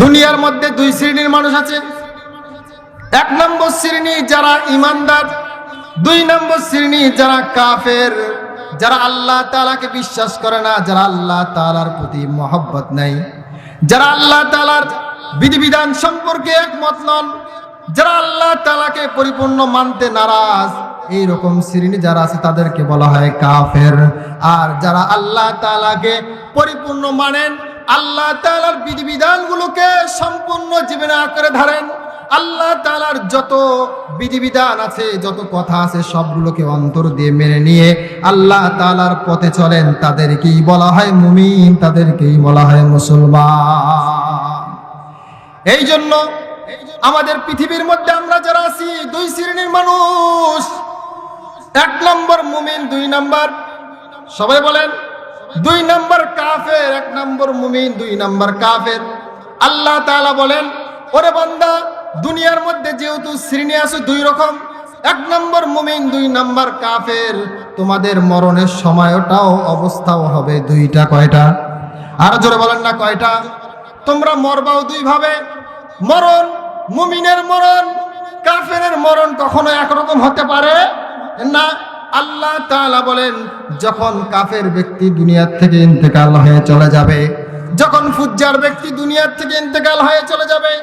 দুনিয়ার মধ্যে দুই শ্রেণীর মানুষ আছে। এক নম্বর শ্রেণী যারা ঈমানদার, দুই নম্বর শ্রেণী যারা কাফের, যারা আল্লাহ তাআলাকে বিশ্বাস করে না, যারা আল্লাহ তাআলার প্রতি মহব্বত নাই, যারা আল্লাহ তাআলার বিধিবিধান সম্পর্কে একমত নন, যারা আল্লাহ তাআলাকে পরিপূর্ণ মানতে নারাজ, এইরকম শ্রেণী যারা আছে তাদেরকে বলা হয় কাফের। আর যারা আল্লাহ তাআলাকে পরিপূর্ণ মানেন, আল্লাহ তাআলার বিধিবিধানগুলোকে সম্পূর্ণ জীবনে আঁকড়ে ধরেন, আল্লাহ তাআলার যত বিধিবিধান আছে, যত কথা আছে, সবগুলোকে অন্তর দিয়ে মেনে নিয়ে আল্লাহ তাআলার পথে চলেন, তাদেরকেই বলা হয় মুমিন, তাদেরকেই বলা হয় মুসলমান। এই জন্য আমাদের পৃথিবীর মধ্যে আমরা যারা আছি দুই শ্রেণীর মানুষ। এক নম্বর মুমিন, দুই নম্বর, সবাই বলেন, দুই নম্বর কাফের। এক নম্বর মুমিন, দুই নম্বর কাফের। আল্লাহ তাআলা বলেন, ওরে বান্দা, দুনিয়ার মধ্যে যেহেতু শ্রেণী আছে দুই রকম, এক নম্বর মুমিন, দুই নম্বর কাফের, তোমাদের মরণের সময়টাও অবস্থাও হবে দুইটা। কয়টা? আরো জোরে বলেন না, কয়টা? তোমরা মরবাও দুই ভাবে। মরণ, মুমিনের মরণ, কাফেরের মরণ কখনো একরকম হতে পারে না। আল্লাহ তাআলা বলেন, যখন কাফের ব্যক্তি দুনিয়ার থেকে ইন্তেকাল হয়ে চলে যাবে, যখন ফুজ্জার ব্যক্তি দুনিয়ার থেকে ইন্তেকাল হয়ে চলে যাবে,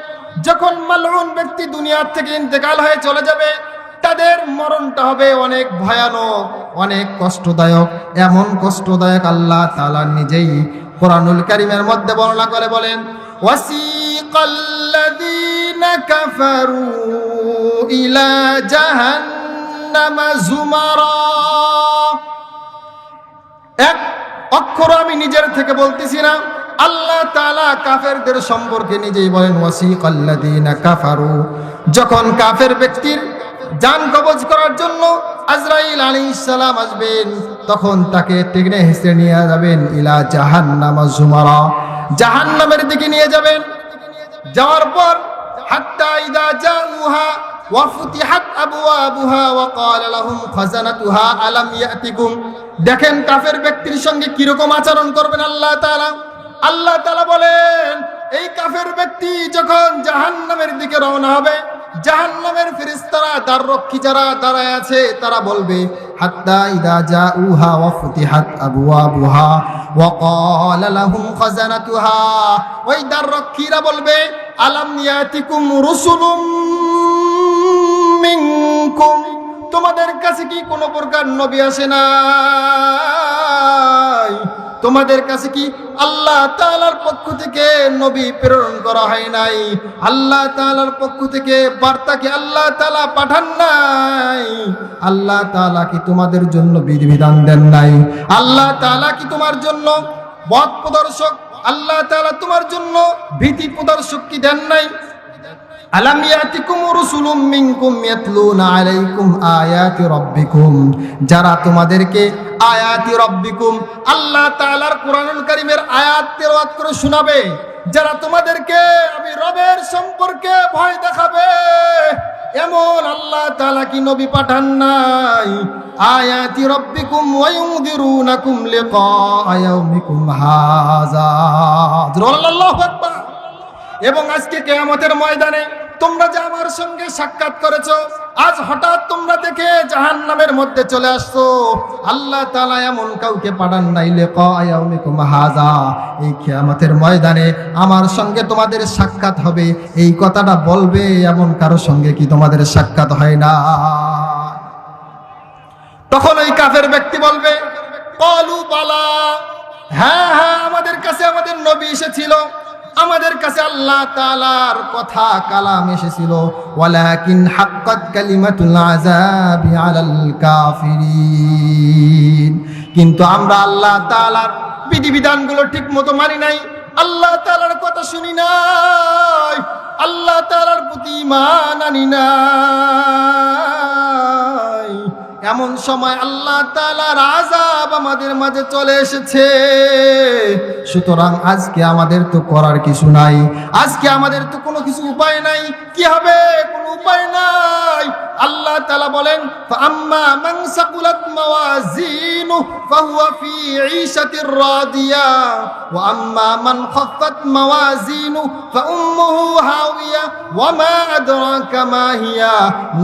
যখন মালউন ব্যক্তি দুনিয়ার থেকে ইন্তেকাল হয়ে চলে যাবে, তাদের মরণটা হবে অনেক ভয়ানক, অনেক কষ্টদায়ক। এমন কষ্টদায়ক আল্লাহ তাআলা নিজেই কোরআনুল কারীমের মধ্যে বর্ণনা করে বলেন, ওয়াসিকাল্লাযীনা কাফারু ইলা জাহান্নামা যুমারা। এক অক্ষর আমি নিজের থেকে বলতেছি না, আল্লাহ তাআলা কাফেরদের সম্পর্কে নিজেই বলেন, ওয়াসিকাল্লাযীনা কাফারু। যখন কাফের ব্যক্তির জান কবজ করার জন্য আজরাইল আলাইহিস সালাম আসবেন, তখন তাকে টেনে হেঁচড়ে নিয়ে যাবেন ইলা জাহান্নামা যুমারা, জাহান্নামের দিকে নিয়ে যাবেন। যাওয়ার পর হাত্তা ইযা জাউহা ওয়া ফুতিহাত আবওয়াবুহা ওয়া ক্বালা লাহুম খাজানাতুহা আলাম ইয়াতিকুম। দেখেন কাফের ব্যক্তির সঙ্গে কিরকম আচরণ করবেন আল্লাহ তাআলা। আল্লাহ তাআলা বলেন, এই কাফের ব্যক্তি যখন জাহান্নামের দিকে রওনা হবে, জাহান্নামের ফেরেশতারা, দ্বাররক্ষী যারা দাঁড়ায় আছে, তারা বলবে, হাত্তা ইযা জাউহা ওয়া ফুতিহাত আবওয়াবুহা ওয়া ক্বালা লাহুম খাজানাতুহা, ওই দ্বাররক্ষীরা বলবে, আলাম ইয়াতিকুম রুসুলুম মিনকুম, তোমাদের কাছে কি কোনো প্রকার নবী আসে নাই? তোমাদের কাছে কি আল্লাহ তাআলার পক্ষ থেকে নবী প্রেরণ করা হয় নাই? আল্লাহ তাআলার পক্ষ থেকে বার্তাকে আল্লাহ তাআলা পাঠান নাই? আল্লাহ তাআলা কি তোমাদের জন্য বিধিবিধান দেন নাই? আল্লাহ তাআলা কি তোমার জন্য পথ প্রদর্শক, আল্লাহ তাআলা তোমার জন্য ভীতি প্রদর্শক কি দেন নাই? আলাম ইয়াতিকুম রুসুলুম মিনকুম ইয়াতলুনা আলাইকুম আয়াতি রাব্বিকুম, যারা তোমাদেরকে আয়াতি রাব্বিকুম, আল্লাহ তাআলার কোরআনুল কারীমের আয়াত তেলাওয়াত করে শোনাবে, যারা তোমাদেরকে আমি রবের সম্পর্কে ভয় দেখাবে, এমন আল্লাহ তাআলা কি নবী পাঠান নাই? আয়াতি রাব্বিকুম ওয়া ইউনযিরুনাকুম লিকা ইয়াউমিকুম হাযা। আল্লাহু আকবার। এবং আজকে কিয়ামতের ময়দানে তোমরা যে আমার সঙ্গে সাক্ষাৎ করেছো, আজ হঠাৎ তোমরা দেখে জাহান্নামের মধ্যে চলে আসছো, আল্লাহ তাআলা এমন কাউকে পাঠান নাই লিকা ইয়াউমিকুম হাযা, এই কিয়ামতের ময়দানে আমার সঙ্গে তোমাদের সাক্ষাৎ হবে, এই কথাটা বলবে এমন কারো সঙ্গে কি তোমাদের সাক্ষাৎ হয় না? তখন ওই কাফের ব্যক্তি বলবে, ক্বালু বালা, হ্যাঁ হ্যাঁ, আমাদের কাছে আমাদের নবী এসেছিল, আমাদের কাছে আল্লাহ তাআলার কথা কালাম এসেছিল, ওয়ালাকিন হাক্কাত কালিমাতুল আযাবি আলাল কাফিরিন, কিন্তু আমরা আল্লাহ তাআলার বিধিবিধানগুলো ঠিকমতো মানি নাই, আল্লাহ তাআলার কথা শুনি নাই, আল্লাহ তাআলার প্রতি ঈমান আনি নাই। এমন এমন সময় আল্লাহ তাআলার আযাব আমাদের মাঝে চলে এসেছে। সুতরাং আজকে আমাদের তো করার কিছু নাই, আজকে আমাদের তো কোনো কিছু উপায় নাই। কি হবে? কোনো উপায় নাই। আল্লাহ তাআলা বলেন, ফাআম্মা মান সাকুলাত মাওয়াজিনু ফাহুয়া ফি ঈশাতির রাদিয়া ওয়া আম্মা মান খাফফাত মাওয়াজিনু ফাউম্মুহু হাওিয়া ওয়া মা আদরাকা মা হিয়া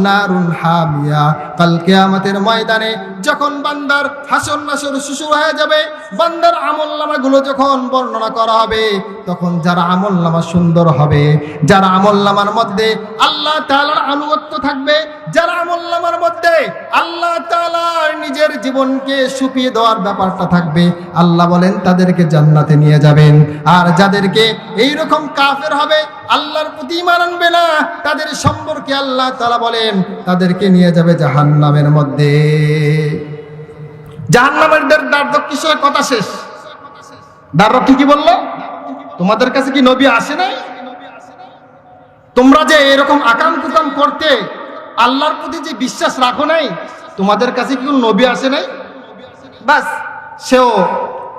নারুন হামিয়া। কাল কিয়ামতের ময়দানে যখন বান্দার হাসর নাসর শুরু হয়ে যাবে, বান্দার আমলনামাগুলো যখন বর্ণনা করা হবে, তখন যারা আমলনামা সুন্দর হবে, যারা আমলনামার মধ্যে আল্লাহ তাআলার আনুগত্য থাকবে, যারা আমলনামার মধ্যে আল্লাহ তাআলার নিজের জীবনকে সুপিয়ে দেওয়ার ব্যাপারটা থাকবে, আল্লাহ বলেন তাদেরকে জান্নাতে নিয়ে যাবেন। আর যাদেরকে এইরকম কাফের হবে, আল্লাহর প্রতি ঈমান আনবে না, তাদের সম্পর্কে আল্লাহ তাআলা বলেন তাদেরকে নিয়ে যাবে জাহান্নামের মধ্যে। জাহান্নামের দ্বার কিসের কথা শেষ? দ্বার কি বললো? তোমাদের কাছে কি নবী আসে নাই? তোমরা যে এরকম আকাম কুকাম করতে, আল্লাহর প্রতি যে বিশ্বাস রাখো নাই, তোমাদের কাছে কি নবী আসে নাই? বাস সেও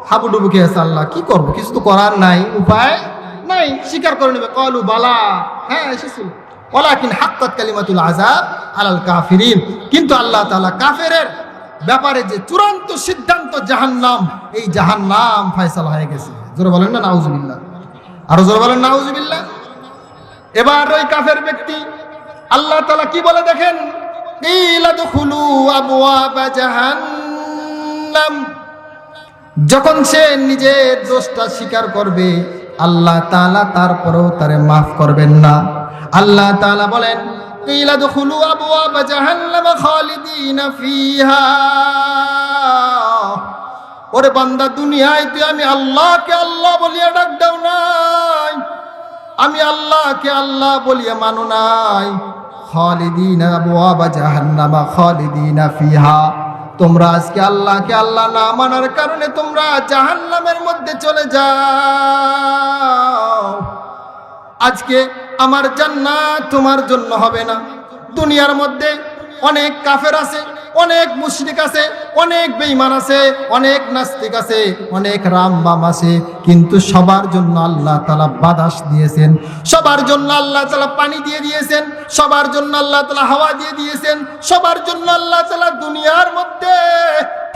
হাবুডুবু খেয়েছে। আল্লাহ কি করবো, কিছু তো করার নাই, উপায় নাই, স্বীকার করে নেবে। কলু বালা, হ্যাঁ এসেছিল, ওয়ালাকিন হাক্কাত কালিমাতুল আযাব আলাল কাফিরিন। কিন্তু আল্লাহ তাআলা কাফেরের ব্যাপারে যে চূড়ান্ত সিদ্ধান্ত জাহান্নাম, এই জাহান্নাম ফয়সালা হয়ে গেছে। জোরে বলেন না নাউজুবিল্লাহ, আরো জোরে বলেন নাউজুবিল্লাহ। এবার ওই কাফের ব্যক্তি আল্লাহ তাআলা কি বলে দেখেন, কিলা দুখুলু আবওয়াবা জাহান্নাম। যখন সে নিজের দোষটা স্বীকার করবে, আল্লাহ তাআলা তারপরেও তারে মাফ করবেন না। আল্লাহ তাআলা বলেন, কিলা দুখুলু আবওয়াবা জাহান্নাম খালিদিনা ফিহা। ওরে বান্দা, দুনিয়ায় তুই আমি আল্লাহকে আল্লাহ বলিয়া ডাক দাও নাই, আমি আল্লাহকে আল্লাহ বলিয়া মানো নাই। খালিদিনা আবওয়াবা জাহান্নাম খালিদিনা ফিহা। তোমরা আজকে আল্লাহকে আল্লাহ না মানার কারণে তোমরা জাহান্নামের মধ্যে চলে যাও। আজকে আমার জান্নাত তোমার জন্য হবে না। দুনিয়ার মধ্যে অনেক কাফের আছে, অনেক মুশরিক আছে, অনেক বেঈমান আছে, অনেক নাস্তিক আছে, অনেক রামবাম আছে, কিন্তু সবার জন্য আল্লাহ তাআলা বাতাস দিয়েছেন, সবার জন্য আল্লাহ তাআলা পানি দিয়ে দিয়েছেন, সবার জন্য আল্লাহ তাআলা হাওয়া দিয়ে দিয়েছেন, সবার জন্য আল্লাহ তাআলা দুনিয়ার মধ্যে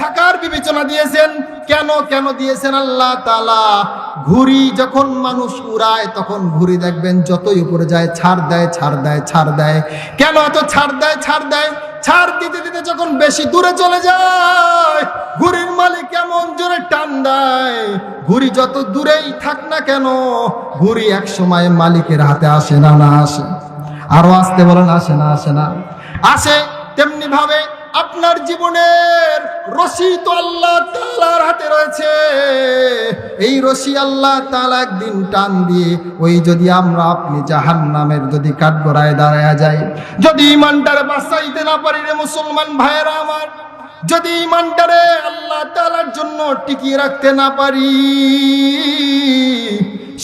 থাকার বিবেচনা দিয়েছেন। কেন কেন দিয়েছেন আল্লাহ তাআলা? ঘুড়ি যখন মানুষ উড়ায়, তখন ঘুড়ি দেখবেন যতই উপরে যায় ছাড় দেয়, ছাড় দেয়, ছাড় দেয়। কেন এত ছাড় দেয়? ছাড় দেয়, ছাড় দিতে দিতে যখন বেশি দূরে চলে যায়, ঘুড়ির মালিক কেমন জোরে টান দেয়। ঘুড়ি যত দূরেই থাক না কেন, ঘুড়ি এক সময় মালিকের হাতে আসে না? না আসে? আরো আসতে বলেন, আসে না? আসে না? আসে। তেমনি ভাবে আপনার জীবনের রশি তো আল্লাহ তাআলার হাতে রয়েছে। এই রশি আল্লাহ তাআলা একদিন টান দিয়ে ওই যদি আমরা আপনি জাহান্নামের যদি কাঠগড়ায় দাঁড়ায়া যাই, যদি ঈমানটারে বাঁচাইতে না পারি রে মুসলমান ভাইয়েরা আমার, যদি ঈমানটারে আল্লাহ তাআলার জন্য টিকিয়ে রাখতে না পারি,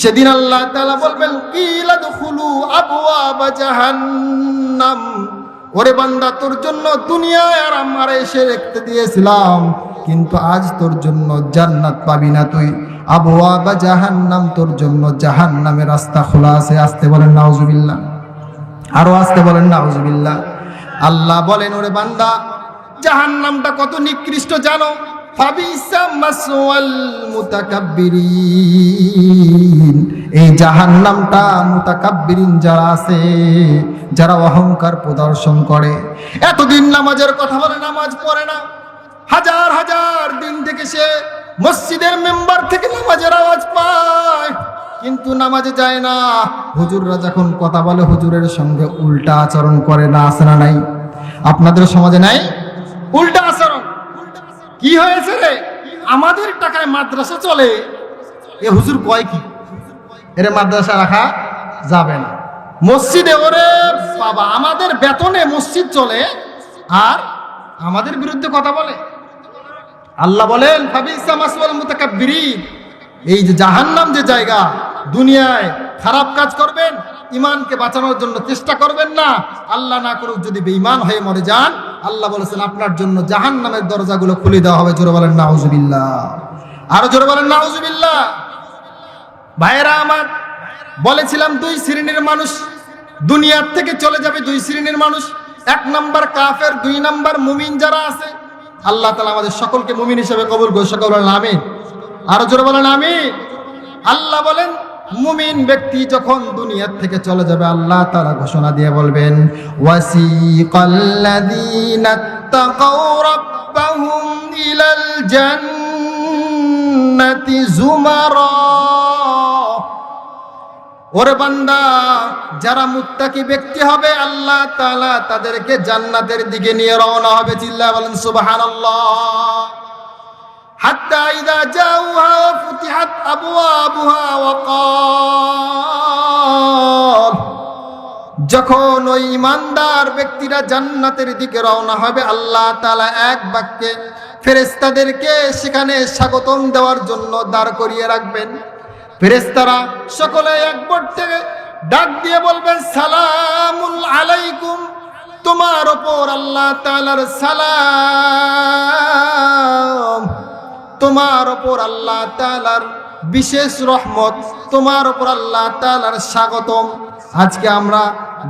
সেদিন আল্লাহ তাআলা বলবেন, কিলা দুখুলু আবওয়াবা জাহান্নাম। ওরে বান্দা, তোর জন্য দুনিয়ায় আর আমরা এসে রেখে দিয়েছিলাম, কিন্তু আজ তোর জন্য জান্নাত পাবি না তুই। আবওয়াবা জাহান্নাম, তোর জন্য জাহান্নামের রাস্তা খোলা আছে। আসতে বলেন নাউজুবিল্লাহ, আরো আসতে বলেন নাউজুবিল্লাহ। আল্লাহ বলেন, ওরে বান্দা, জাহান্নামটা কত নিকৃষ্ট জানো? ফাবিসা মাসওয়াল মুতাকাব্বিরিন। এই জাহান্নামটা মুতাকাব্বিরিন যারা আছে, যারা অহংকার প্রদর্শন করে, এতদিন নামাজের কথা বলে নামাজ পড়ে না, হাজার হাজার দিন থেকে সে মসজিদের মেম্বার থেকে নামাজের আওয়াজ পায়, কিন্তু নামাজে যায় না। হুজুররা যখন কথা বলে, হুজুরের সঙ্গে উল্টা আচরণ করে। না আছে না নাই? আপনাদের সমাজে নাই উল্টা আচরণ? কি হয়েছে রে? আমাদের টাকায় মাদ্রাসা চলে, এ হুজুর কয় কি? এর মাদ্রাসা রাখা যাবে না। মসজিদে, ওরে বাবা, আমাদের বেতনে মসজিদ চলে আর আমাদের বিরুদ্ধে কথা বলে। আল্লাহ বলেন, ফাবিসা মাসওয়াল মুতাকাব্বিরিন। এই যে জাহান্নাম যে জায়গা, দুনিয়ায় খারাপ কাজ করবেন, ইমানকে বাঁচানোর জন্য চেষ্টা করবেন না, আল্লাহ না করুক যদি বেঈমান হয়ে মরে যান, আল্লাহ বলেছেন আপনার জন্য জাহান্নামের দরজাগুলো খুলে দেওয়া হবে। জোরে বলেন নাউজুবিল্লাহ, আরো জোরে বলেন নাউজুবিল্লাহ। ভাইরা আমার, বলেছিলাম দুই শ্রেণীর মানুষ দুনিয়ার থেকে চলে যাবে। দুই শ্রেণীর মানুষ, এক নাম্বার কাফের, দুই নাম্বার মুমিন যারা আছে। আল্লাহ তাআলা আমাদের সকলকে মুমিন হিসেবে কবুল করুন। সকল বলেন আমিন, আরো জোরে বলেন আমিন। আল্লাহ বলেন মুমিন ব্যক্তি যখন দুনিয়া থেকে চলে যাবে, আল্লাহ তাআলা ঘোষণা দিয়ে বলবেন ওয়াসিকাল্লাযীনা তাকাউ রাব্বাহুম ইলাল জান্নাতি যুমারা। ওরে বান্দা, যারা মুত্তাকি ব্যক্তি হবে আল্লাহ তাআলা তাদেরকে জান্নাতের দিকে নিয়ে রওনা হবে। চিল্লায়ে বলেন সুবহানাল্লাহ। হাত্তা ইযা জাউহা ফুতিহাত আবওয়াবুহা ওয়া ক্বাল, যখন ওই ঈমানদার ব্যক্তিরা জান্নাতের দিকে রওনা হবে, আল্লাহ তাআলা এক বাক্যে ফেরেশতাদেরকে সেখানে স্বাগতম দেওয়ার জন্য দাঁড় করিয়ে রাখবেন। ফেরেশতারা সকলে একবার থেকে ডাক দিয়ে বলবেন সালামুন আলাইকুম, তোমার উপর আল্লাহ তাআলার সালাম, তোমার উপর আল্লাহ তাআলার বিশেষ রহমত, তোমার উপর আল্লাহ তাআলার স্বাগতম। আজকে আমরা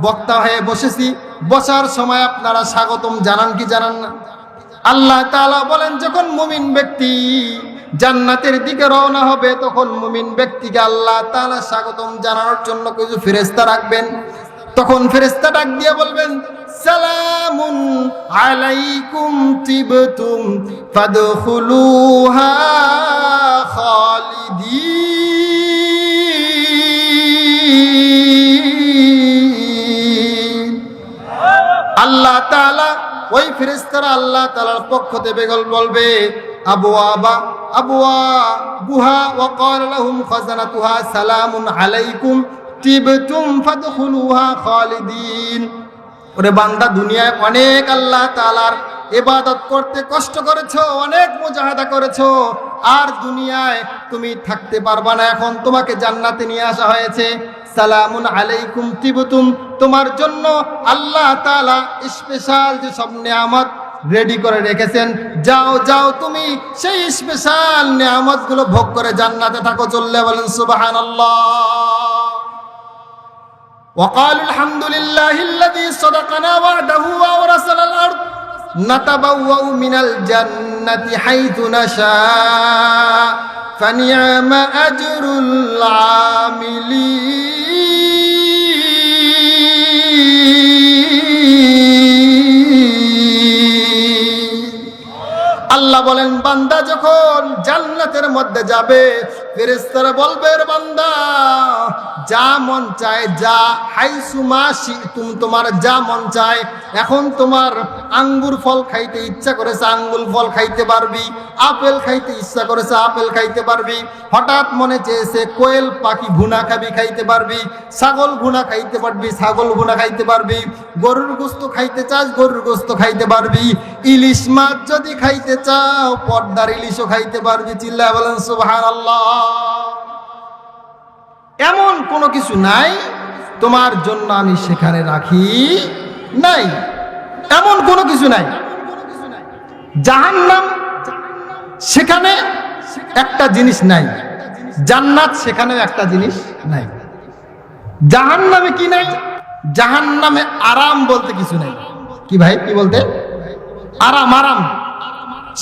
বক্তা হয়ে বসেছি, বসার সময় আপনারা স্বাগতম জানান কি জানান না? আল্লাহ তাআলা বলেন যখন মুমিন ব্যক্তি জান্নাতের দিকে রওনা হবে, তখন মুমিন ব্যক্তিকে আল্লাহ তাআলা স্বাগতম জানানোর জন্য কিছু ফেরেশতা রাখবেন। তখন ফেরেশতা ডাক দিয়ে বলবেন সালামুন আলাইকুম তিবতুম ফাদখুলুহা খালিদিন। আল্লাহ তাআলা ওই ফেরেশতারা আল্লাহ তাআলার পক্ষ থেকে বলবে আবওয়াবা আবওয়াবুহা ওয়া ক্বালা লাহুম খাজানাতুহা সালামুন আলাইকুম তিবতুম ফাদখুলুহা খালিদিন। ওরে বান্দা, দুনিয়ায় অনেক আল্লাহ তাআলার ইবাদত করতে কষ্ট করেছো, অনেক মুজাহাদা করেছো, আর দুনিয়ায় তুমি থাকতে পারবা না। এখন তোমাকে জান্নাতে নিয়ে আসা হয়েছে। সালামুন আলাইকুম তিবতুম, তোমার জন্য আল্লাহ তাআলা স্পেশাল যে সব নিয়ামত রেডি করে রেখেছেন। যাও যাও, তুমি সেই স্পেশাল নিয়ামতগুলো ভোগ করে জান্নাতে থাকো। চললে বলেন সুবহানাল্লাহ। وقالوا الحمد لله الذي صدقنا وعده وأورثنا الأرض نتبوأ من الجنة حيث نشاء فنعم أجر العاملين। আল্লাহ বলেন বান্দা যখন জান্নাতের মধ্যে যাবে, ফেরেশতারা বলবে বান্দা যা মন চায়, যা হাইসুমা শিতুম, তোমার যা মন চায়। এখন তোমার আঙ্গুর ফল খাইতে ইচ্ছা করেছে, আঙ্গুর ফল খাইতে পারবি। আপেল খাইতে ইচ্ছা করেছে, আপেল খাইতে পারবি। হঠাৎ মনে চেয়েছে কোয়েল পাখি ভুনা খাবি, খাইতে পারবি। ছাগল ভুনা খাইতে পারবি, ছাগল ভুনা খাইতে পারবি। গরুর গোস্ত খাইতে চাস, গরুর গোস্ত খাইতে পারবি। ইলিশ মাছ যদি খাইতে চাও, পদ্মার ইলিশও খাইতে পারবি। চিল্লায় বলেন সুবহানাল্লাহ। এমন কোনো কিছু নাই তোমার জন্য আমি সেখানে রাখি নাই, এমন কোনো কিছু নাই। জাহান্নাম সেখানে একটা জিনিস নাই, জান্নাত সেখানেও একটা জিনিস নাই। জাহান্নামে কি নাই? জাহান্নামে আরাম বলতে কিছু নাই। কি ভাই, কি বলতে? আরাম, আরাম,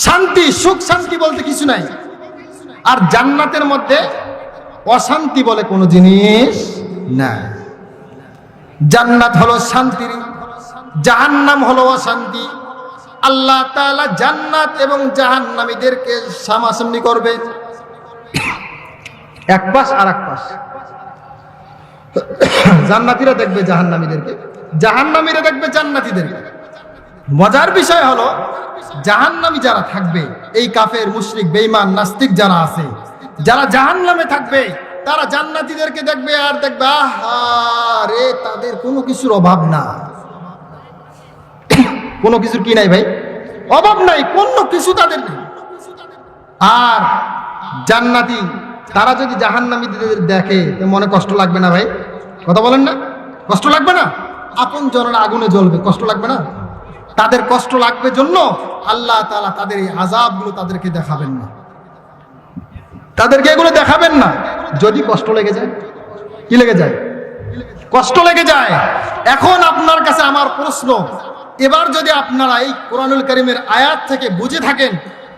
শান্তি, সুখ শান্তি বলতে কিছু নাই। আর জান্নাতের মধ্যে অশান্তি বলে কোনো জিনিস নাই। জান্নাত হলো শান্তির, জাহান্নাম হলো অশান্তি। আল্লাহ তাআলা জান্নাত এবং জাহান্নামীদেরকে সামনাসামনি করবে, এক পাশ আর এক পাশ। জান্নাতীরা দেখবে জাহান্নামীদেরকে, জাহান্নামীরা দেখবে জান্নাতীদেরকে। মজার বিষয় হলো জাহান্নামী যারা থাকবে, এই কাফের, মুশরিক, বেঈমান, নাস্তিক যারা আছে, যারা জাহান্নামে থাকবে, তারা জান্নাতীদেরকে দেখবে আর দেখবে আহা রে, তাদের কোনো কিছুর অভাব না। কোনো কিছুর কি নাই ভাই? অভাব নাই, কোনো কিছু তাদের নেই। আর জান্নাতি তারা যদি জাহান্নামীদের দেখে, মনে কষ্ট লাগবে না ভাই? কথা বলেন না, কষ্ট লাগবে না? আপন জনের আগুনে জ্বলবে, কষ্ট লাগবে না? তাদের কষ্ট লাগবে জন্য আল্লাহ তাআলা তাদের এই আযাবগুলো তাদেরকে দেখাবেন না, তাদেরকে এগুলো দেখাবেন না। যদি কষ্ট লেগে যায়, কি লেগে যায়? কষ্ট লেগে যায়। এখন আপনার কাছে আমার প্রশ্ন, এবার যদি আপনারা এই কোরআনুল কারীমের আয়াত থেকে বুঝে থাকেন,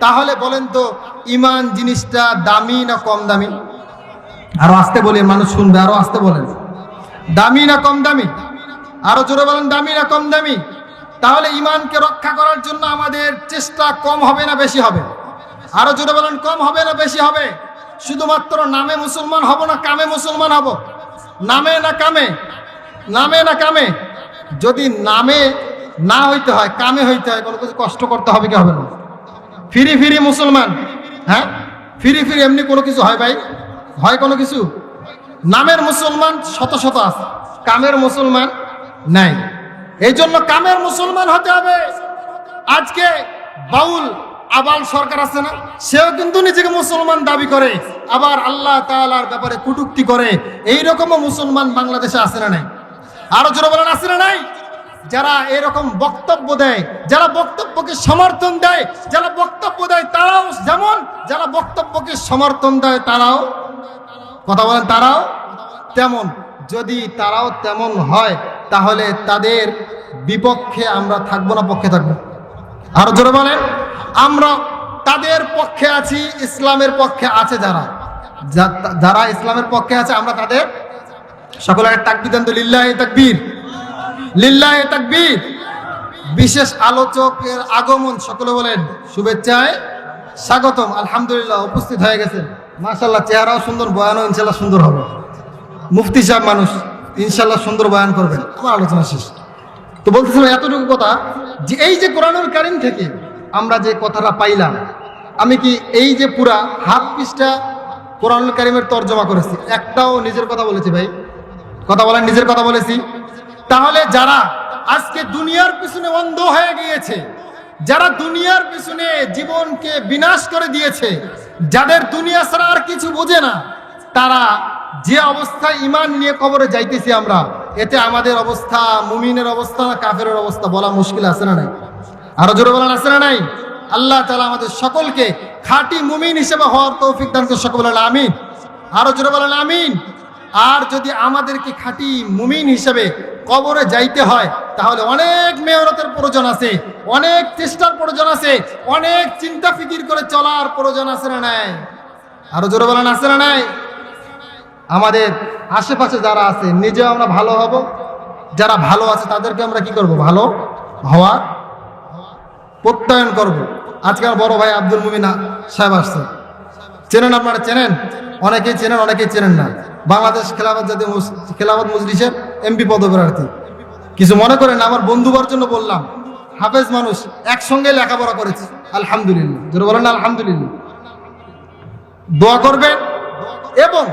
তাহলে বলেন তো ঈমান জিনিসটা দামি না কম দামি? আরো আস্তে বলেন, মানুষ শুনবে, আরো আস্তে বলেন। দামি না কম দামি? আরো জোরে বলেন, দামি না কম দামি? তাহলে ঈমানকে রক্ষা করার জন্য আমাদের চেষ্টা কম হবে না বেশি হবে? আরো জোরে বলেন, কম হবে না বেশি হবে? শুধুমাত্র নামে মুসলমান হব না কামে মুসলমান হব? নামে না কামে? নামে না কামে? যদি নামে না হইতে হয়, কামে হইতে হয়, কোনো কিছু কষ্ট করতে হবে কি হবে না? ফিরি ফিরি মুসলমান, হ্যাঁ ফিরি ফিরি এমনি কোনো কিছু হয় ভাই? হয় কোনো কিছু? নামের মুসলমান শত শত আছে, কামের মুসলমান নাই। এই জন্য কামের মুসলমান হতে হবে। আজকে বাউল আবাল সরকার আছে না, সেও কিন্তু নিজেকে মুসলমান দাবি করে, আবার আল্লাহ তাআলার ব্যাপারে কটূক্তি করে। এইরকমও মুসলমান বাংলাদেশে আছে না নাই? আরো জোরে বলেন, আছে না নাই? যারা এরকম বক্তব্য দেয়, যারা বক্তব্যকে সমর্থন দেয়, যারা বক্তব্য দেয় তারাও যেমন, যারা বক্তব্যকে সমর্থন দেয় তারাও, কথা বলেন, তারাও তেমন। যদি তারাও তেমন হয় তাহলে তাদের বিপক্ষে আমরা থাকবো না পক্ষে থাকবো? আরো জোরে বলেন। আমরা তাদের পক্ষে আছি, ইসলামের পক্ষে আছে যারা, যারা ইসলামের পক্ষে আছে আমরা তাদের সকলের তাকবীর দেন তো, লিল্লাহি তাকবীর, লিল্লাহি তাকবীর। বিশেষ আলোচকের আগমন, সকলে বলেন শুভেচ্ছায় স্বাগতম। আলহামদুলিল্লাহ উপস্থিত হয়ে গেছেন, মাশাআল্লাহ, চেহারাও সুন্দর, বয়ানও ইনশাআল্লাহ সুন্দর হবে। মুফতি সাহেব মানুষ, ইনশাআল্লাহ সুন্দর বয়ান করবেন। আমার আলোচনা শেষ। তো বলতেছিলাম এতটুকু কথা যে এই যে কোরআনুল কারীম থেকে আমরা যে কথাটা পাইলাম, আমি কি এই যে পুরা হাফ পৃষ্ঠা কোরআনুল কারীমের তর্জমা করেছি, একটাও নিজের কথা বলেছি ভাই? কথা বলেন, নিজের কথা বলেছি? তাহলে যারা আজকে দুনিয়ার পিছনে অন্ধ হয়ে গিয়েছে, যারা দুনিয়ার পিছনে জীবনকে বিনাশ করে দিয়েছে, যাদের দুনিয়া ছাড়া আর কিছু বোঝে না, তারা যে অবস্থায় ঈমান নিয়ে কবরে যাইতেছি আমরা, এতে আমাদের অবস্থা মুমিনের অবস্থা না কাফেরের অবস্থা বলা মুশকিল আছে না নাই? আরো জোরে বলেন, আছে না নাই? আল্লাহ তাআলা আমাদের সকলকে খাঁটি মুমিন হিসেবে হওয়ার তৌফিক দান করুন, সকলে বলেন আমিন। আরো জোরে বলেন আমিন। আর যদি আমাদেরকে খাঁটি মুমিন হিসেবে কবরে যাইতে হয় তাহলে অনেক মেহনতের প্রয়োজন আছে, অনেক চেষ্টার প্রয়োজন আছে, অনেক চিন্তা ফিকির করে চলার প্রয়োজন আছে না নাই? আরো জোরে বলেন, আছে না নাই? আমাদের আশেপাশে যারা আছে নিজেও আমরা ভালো হব, যারা ভালো আছে তাদেরকে আমরা কি করব? ভালো হওয়ার প্রত্যয়ন করব। আজকাল বড় ভাই আব্দুল মুমিন সাহেব আসছে, চেনেন আপনারা? চেনেন? অনেকেই চেনেন, অনেকেই চেনেন না। বাংলাদেশ খেলাফত মজলিসের এমপি পদপ্রার্থী। কিছু মনে করেন, আমার বন্ধুবার জন্য বললাম, হাফেজ মানুষ, একসঙ্গে লেখাপড়া করেছি, আলহামদুলিল্লাহ। যারা বলেন আলহামদুলিল্লাহ, দোয়া করবেন। এবং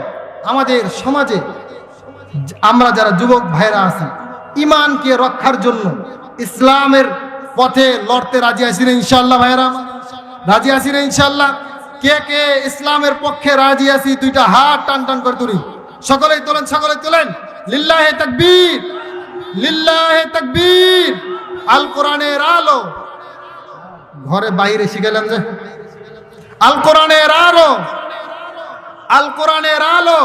আমাদের সমাজে আমরা যারা যুবক ভাইরা আছি, ঈমানকে রক্ষার জন্য ইসলামের পথে লড়তে রাজি আছি না ইনশাআল্লাহ? ভাইরা রাজি আছি না ইনশাআল্লাহ? কে কে ইসলামের পক্ষে রাজি আছি? দুইটা হাত টান টান করে তুলি, সকলেই তোলেন, সকলেই তোলেন। লিল্লাহি তাকবীর, লিল্লাহি তাকবীর। আল কোরআনের আলো, ঘরে বাইরে শিখালাম যে আল কোরআনের আলো, আল কোরআনের আলো,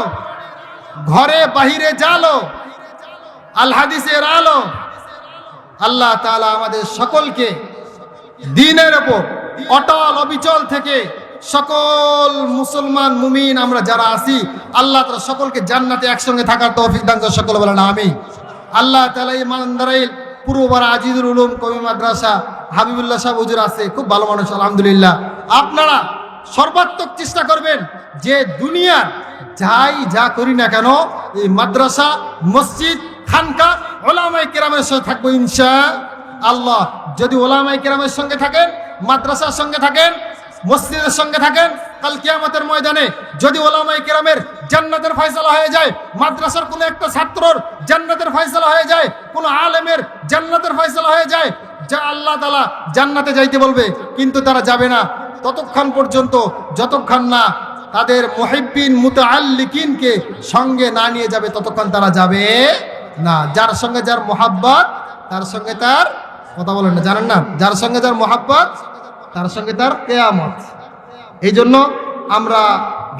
ঘরে বাহিরে জালো, আল হাদিসের আলো। আল্লাহ তাআলা আমাদের সকলকে দ্বীনের উপর অটল অবিচল থেকে সকল মুসলমান মুমিন আমরা যারা আছি, আল্লাহ তাআলা সকলকে জান্নাতে একসঙ্গে থাকার তৌফিক দান করুন, সকলে বলেন আমিন। আল্লাহ তাআলা ইমানদারাইল পূর্বপাড়া আজিজুল উলুম কওমি মাদ্রাসা হাবিবুল্লাহ সাহেব হুজুর আছে, খুব ভালো মানুষ আলহামদুলিল্লাহ। আপনারা সর্বাত্মক চেষ্টা করবেন যে দুনিয়ার যাই যা করি না কেন এই মাদ্রাসা, মসজিদ, খানকা, ওলামায়ে কেরামের সাথে থাকবো ইনশাআল্লাহ। যদি ওলামায়ে কেরামের সঙ্গে থাকেন, মাদ্রাসার সঙ্গে থাকেন, মসজিদের সঙ্গে থাকেন, কাল কিয়ামতের ময়দানে যদি ওলামায়ে কেরামের জান্নাতের ফয়সালা হয়ে যায়, মাদ্রাসার কোনো একটা ছাত্রর জান্নাতের ফয়সালা হয়ে যায়, কোনো আলেমের জান্নাতের ফয়সালা হয়ে যায়, যা আল্লাহ তাআলা জান্নাতে যাইতে বলবে, কিন্তু তারা যাবে না ততক্ষণ পর্যন্ত যতক্ষণ না তাদের মুহিব্বিন মুতাআল্লিকিনকে সঙ্গে না নিয়ে যাবে, ততক্ষণ তারা যাবে না। যার সঙ্গে যার মোহাব্বত, তার সঙ্গে তার কথা বলেন না, জানেন না? যার সঙ্গে যার মহাব্বত তার সঙ্গে তার কিয়ামত। এই জন্য আমরা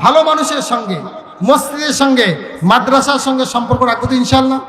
ভালো মানুষের সঙ্গে, মসজিদের সঙ্গে, মাদ্রাসার সঙ্গে সম্পর্ক রাখবো তো ইনশাআল্লাহ।